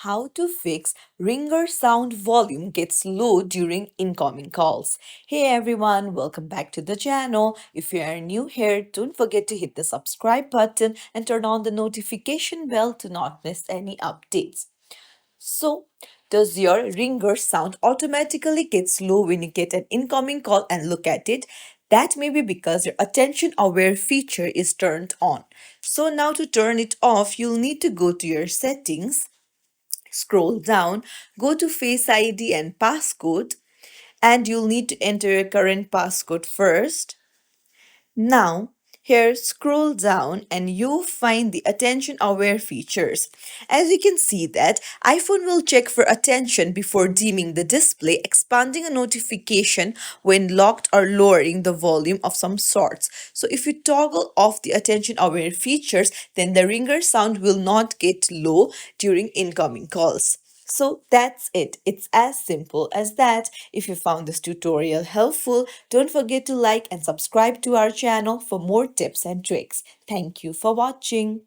how to fix ringer sound volume gets low during incoming calls. Hey everyone, welcome back to the channel. If you are new here, don't forget to hit the subscribe button and turn on the notification bell to not miss any updates. So, does your ringer sound automatically get slow when you get an incoming call and look at it? That may be because your attention aware feature is turned on. So, now to turn it off, you'll need to go to your settings, scroll down, go to Face ID and passcode, and you'll need to enter your current passcode first. Now, here scroll down and you find the attention aware features. As you can see that iPhone will check for attention before dimming the display, expanding a notification when locked or lowering the volume of some sorts. So if you toggle off the attention aware features, then the ringer sound will not get low during incoming calls. So that's it. It's as simple as that. If you found this tutorial helpful, don't forget to like and subscribe to our channel for more tips and tricks. Thank you for watching.